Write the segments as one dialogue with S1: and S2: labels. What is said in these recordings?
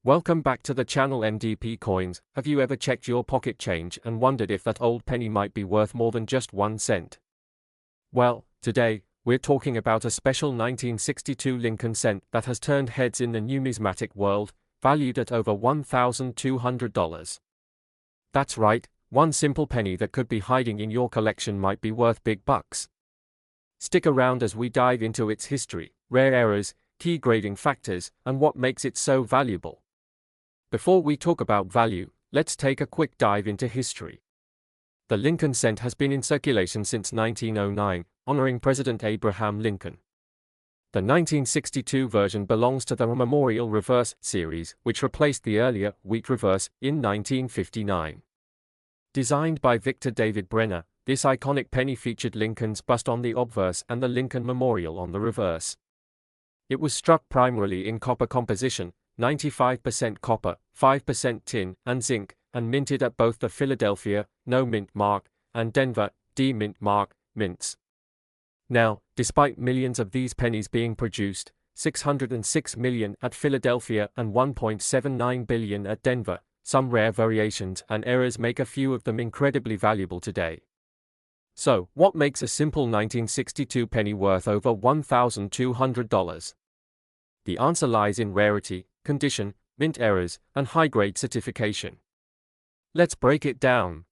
S1: Welcome back to the channel MDP Coins. Have you ever checked your pocket change and wondered if that old penny might be worth more than just 1 cent? Well, today, we're talking about a special 1962 Lincoln cent that has turned heads in the numismatic world, valued at over $1,200. That's right, one simple penny that could be hiding in your collection might be worth big bucks. Stick around as we dive into its history, rare errors, key grading factors, and what makes it so valuable. Before we talk about value, let's take a quick dive into history. The Lincoln cent has been in circulation since 1909, honoring President Abraham Lincoln. The 1962 version belongs to the Memorial Reverse series, which replaced the earlier Wheat Reverse in 1959. Designed by Victor David Brenner, this iconic penny featured Lincoln's bust on the obverse and the Lincoln Memorial on the reverse. It was struck primarily in copper composition, 95% copper, 5% tin and zinc, and minted at both the Philadelphia, no mint mark, and Denver, D mint mark, mints. Now, despite millions of these pennies being produced, 606 million at Philadelphia and 1.79 billion at Denver, some rare variations and errors make a few of them incredibly valuable today. So, what makes a simple 1962 penny worth over $1,200? The answer lies in rarity, condition, mint errors, and high-grade certification. Let's break it down.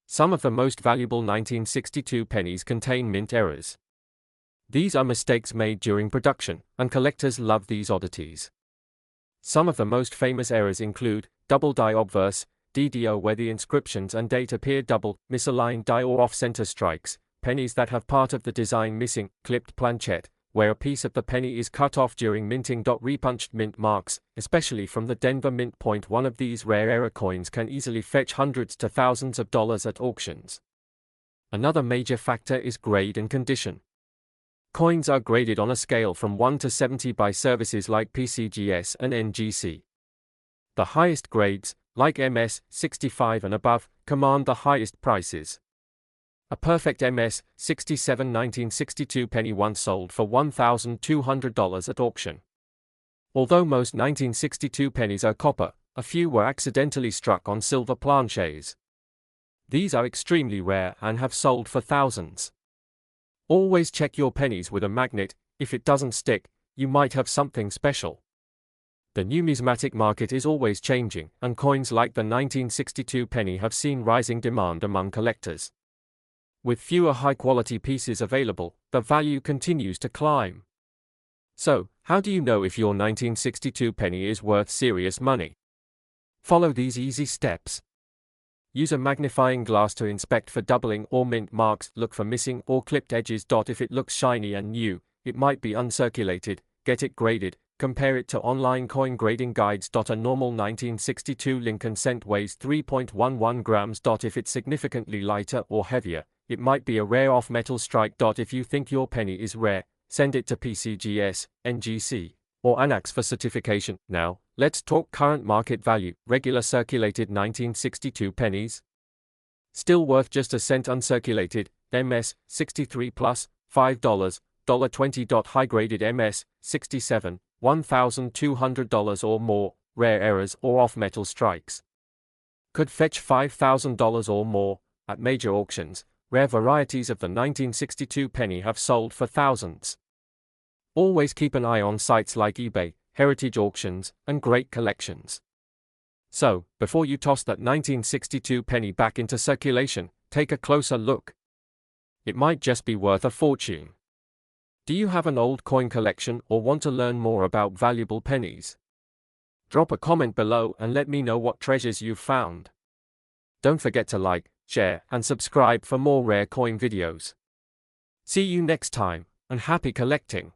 S1: Some of the most valuable 1962 pennies contain mint errors. These are mistakes made during production, and collectors love these oddities. Some of the most famous errors include double die obverse, DDO where the inscriptions and date appear double, misaligned die or off-center strikes, pennies that have part of the design missing, clipped planchette, where a piece of the penny is cut off during minting. Repunched mint marks, especially from the Denver Mint Point. One of these rare error coins can easily fetch hundreds to thousands of dollars at auctions. Another major factor is grade and condition. Coins are graded on a scale from 1 to 70 by services like PCGS and NGC. The highest grades, like MS 65 and above, command the highest prices. A perfect MS 67 1962 penny once sold for $1,200 at auction. Although most 1962 pennies are copper, a few were accidentally struck on silver planchets. These are extremely rare and have sold for thousands. Always check your pennies with a magnet. If it doesn't stick, you might have something special. The numismatic market is always changing, and coins like the 1962 penny have seen rising demand among collectors. With fewer high-quality pieces available, the value continues to climb. So, how do you know if your 1962 penny is worth serious money? Follow these easy steps. Use a magnifying glass to inspect for doubling or mint marks. Look for missing or clipped edges. If it looks shiny and new, it might be uncirculated. Get it graded. Compare it to online coin grading guides. A normal 1962 Lincoln cent weighs 3.11 grams. If it's significantly lighter or heavier, it might be a rare off-metal strike. If you think your penny is rare, send it to PCGS, NGC, or ANAX for certification. Now, let's talk current market value. Regular circulated 1962 pennies. Still worth just a cent uncirculated, MS 63 plus, $5, $20. High-graded MS 67, $1,200 or more, rare errors or off-metal strikes. Could fetch $5,000 or more at major auctions. Rare varieties of the 1962 penny have sold for thousands. Always keep an eye on sites like eBay, heritage auctions, and great collections. So, before you toss that 1962 penny back into circulation, take a closer look. It might just be worth a fortune. Do you have an old coin collection or want to learn more about valuable pennies? Drop a comment below and let me know what treasures you've found. Don't forget to like, share, and subscribe for more rare coin videos. See you next time, and happy collecting!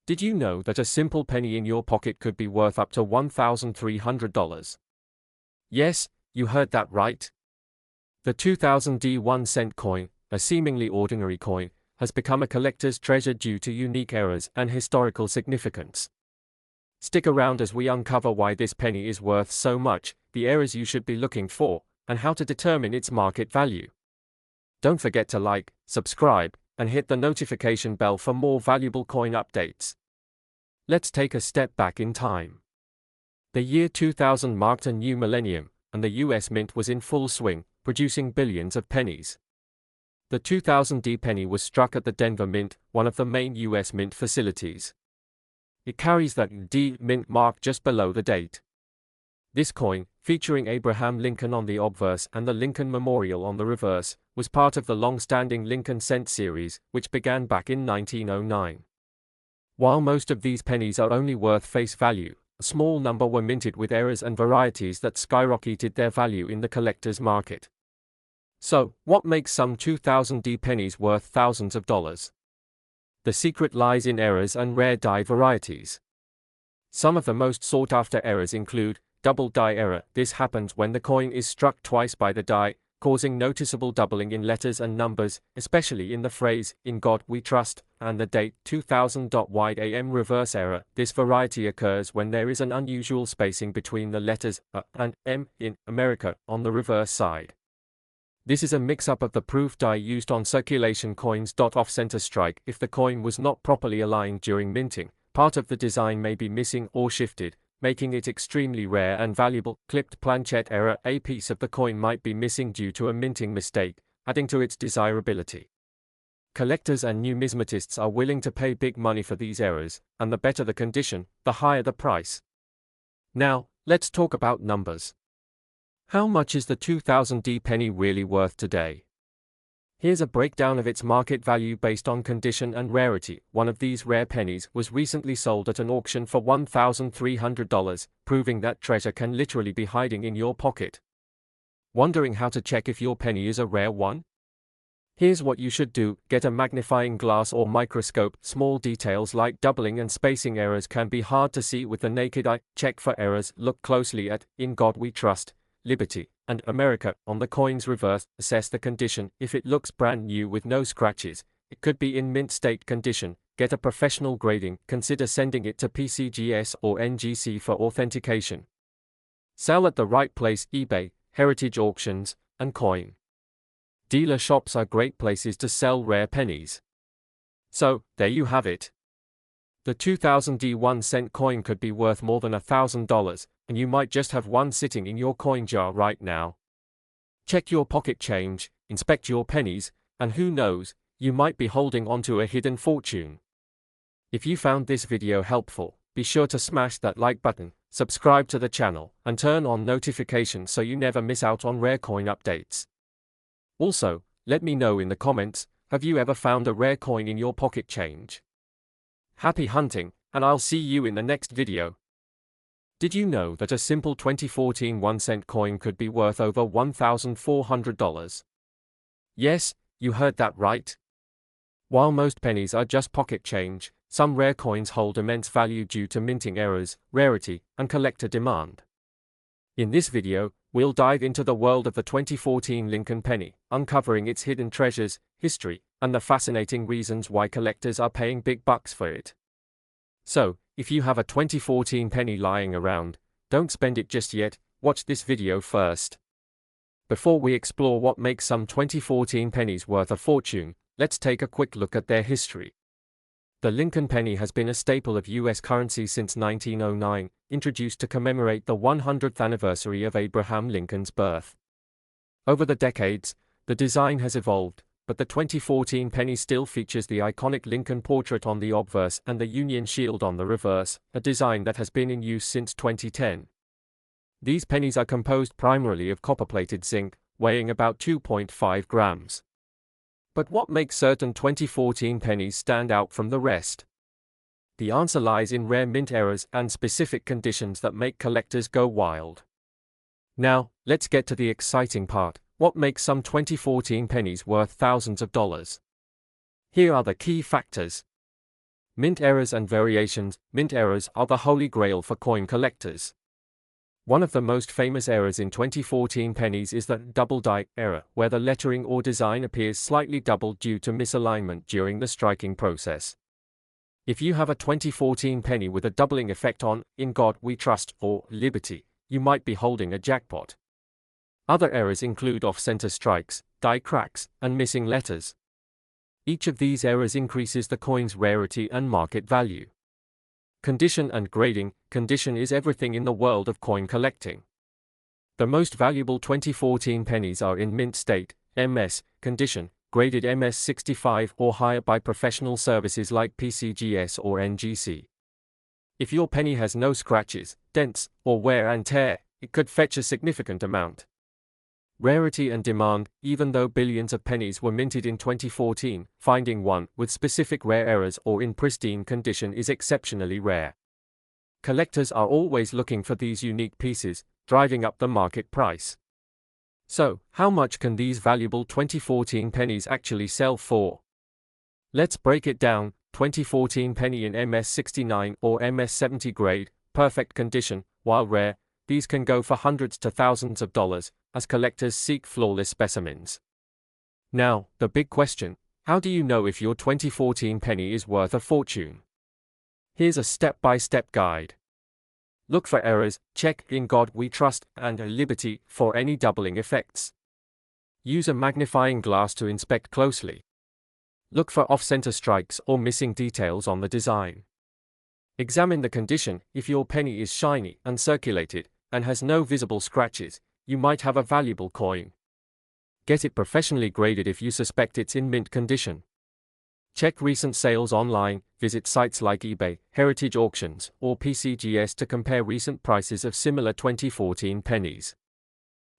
S1: Did you know that a simple penny in your pocket could be worth up to $1,300? Yes, you heard that right. The 2000 1 cent coin, a seemingly ordinary coin, has become a collector's treasure due to unique errors and historical significance. Stick around as we uncover why this penny is worth so much, the errors you should be looking for, and how to determine its market value. Don't forget to like, subscribe, and hit the notification bell for more valuable coin updates. Let's take a step back in time. The year 2000 marked a new millennium, and the US Mint was in full swing, producing billions of pennies. The 2000 D penny was struck at the Denver Mint, one of the main US Mint facilities. It carries that D Mint mark just below the date. This coin, featuring Abraham Lincoln on the obverse and the Lincoln Memorial on the reverse, was part of the long-standing Lincoln Cent series, which began back in 1909. While most of these pennies are only worth face value, a small number were minted with errors and varieties that skyrocketed their value in the collector's market. So, what makes some 2000 D pennies worth thousands of dollars? The secret lies in errors and rare die varieties. Some of the most sought-after errors include double die error. This happens when the coin is struck twice by the die, causing noticeable doubling in letters and numbers, especially in the phrase, "In God We Trust," and the date 2000. Wide AM reverse error. This variety occurs when there is an unusual spacing between the letters A and M in America on the reverse side. This is a mix-up of the proof die used on circulation coins. Off-center strike. If the coin was not properly aligned during minting, part of the design may be missing or shifted, making it extremely rare and valuable. Clipped planchet error. A piece of the coin might be missing due to a minting mistake, adding to its desirability. Collectors and numismatists are willing to pay big money for these errors, and the better the condition, the higher the price. Now, let's talk about numbers. How much is the 2000 D penny really worth today? Here's a breakdown of its market value based on condition and rarity. One of these rare pennies was recently sold at an auction for $1,300, proving that treasure can literally be hiding in your pocket. Wondering how to check if your penny is a rare one? Here's what you should do: get a magnifying glass or microscope. Small details like doubling and spacing errors can be hard to see with the naked eye. Check for errors. Look closely at "In God We Trust," "Liberty," and "America" on the coin's reverse. Assess the condition. If it looks brand new with no scratches, it could be in mint state condition. Get a professional grading. Consider sending it to PCGS or NGC for authentication. Sell at the right place: eBay, heritage auctions, and coin dealer shops are great places to sell rare pennies. So, there you have it. The 2000 D 1-cent coin could be worth more than $1,000, and you might just have one sitting in your coin jar right now. Check your pocket change, inspect your pennies, and who knows, you might be holding onto a hidden fortune. If you found this video helpful, be sure to smash that like button, subscribe to the channel, and turn on notifications so you never miss out on rare coin updates. Also, let me know in the comments, have you ever found a rare coin in your pocket change? Happy hunting, and I'll see you in the next video. Did you know that a simple 2014 1-cent coin could be worth over $1,400? Yes, you heard that right. While most pennies are just pocket change, some rare coins hold immense value due to minting errors, rarity, and collector demand. In this video, we'll dive into the world of the 2014 Lincoln penny, uncovering its hidden treasures, history, and the fascinating reasons why collectors are paying big bucks for it. So, if you have a 2014 penny lying around, don't spend it just yet, watch this video first. Before we explore what makes some 2014 pennies worth a fortune, let's take a quick look at their history. The Lincoln penny has been a staple of U.S. currency since 1909, introduced to commemorate the 100th anniversary of Abraham Lincoln's birth. Over the decades, the design has evolved, but the 2014 penny still features the iconic Lincoln portrait on the obverse and the Union shield on the reverse, a design that has been in use since 2010. These pennies are composed primarily of copper-plated zinc, weighing about 2.5 grams. But what makes certain 2014 pennies stand out from the rest? The answer lies in rare mint errors and specific conditions that make collectors go wild. Now, let's get to the exciting part: what makes some 2014 pennies worth thousands of dollars? Here are the key factors. Mint errors and variations. Mint errors are the holy grail for coin collectors. One of the most famous errors in 2014 pennies is the double die error, where the lettering or design appears slightly doubled due to misalignment during the striking process. If you have a 2014 penny with a doubling effect on "In God We Trust" or "Liberty," you might be holding a jackpot. Other errors include off-center strikes, die cracks, and missing letters. Each of these errors increases the coin's rarity and market value. Condition and grading. Condition is everything in the world of coin collecting. The most valuable 2014 pennies are in mint state, MS, condition, graded MS 65 or higher by professional services like PCGS or NGC. If your penny has no scratches, dents, or wear and tear, it could fetch a significant amount. Rarity and demand. Even though billions of pennies were minted in 2014, finding one with specific rare errors or in pristine condition is exceptionally rare. Collectors are always looking for these unique pieces, driving up the market price. So, how much can these valuable 2014 pennies actually sell for? Let's break it down. 2014 penny in MS69 or MS70 grade, perfect condition. While rare, these can go for hundreds to thousands of dollars, as collectors seek flawless specimens. Now, the big question: how do you know if your 2014 penny is worth a fortune? Here's a step-by-step guide. Look for errors, check "In God We Trust" and "Liberty" for any doubling effects. Use a magnifying glass to inspect closely. Look for off-center strikes or missing details on the design. Examine the condition. If your penny is shiny, uncirculated, and has no visible scratches, you might have a valuable coin. Get it professionally graded if you suspect it's in mint condition. Check recent sales online, visit sites like eBay, Heritage Auctions, or PCGS to compare recent prices of similar 2014 pennies.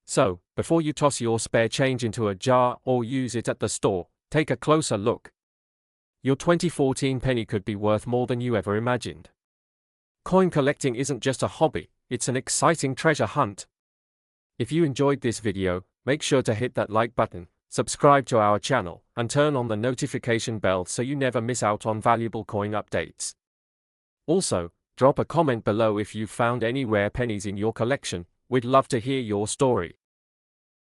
S1: So, before you toss your spare change into a jar or use it at the store, take a closer look. Your 2014 penny could be worth more than you ever imagined. Coin collecting isn't just a hobby, it's an exciting treasure hunt. If you enjoyed this video, make sure to hit that like button, subscribe to our channel, and turn on the notification bell so you never miss out on valuable coin updates. Also, drop a comment below if you've found any rare pennies in your collection. We'd love to hear your story.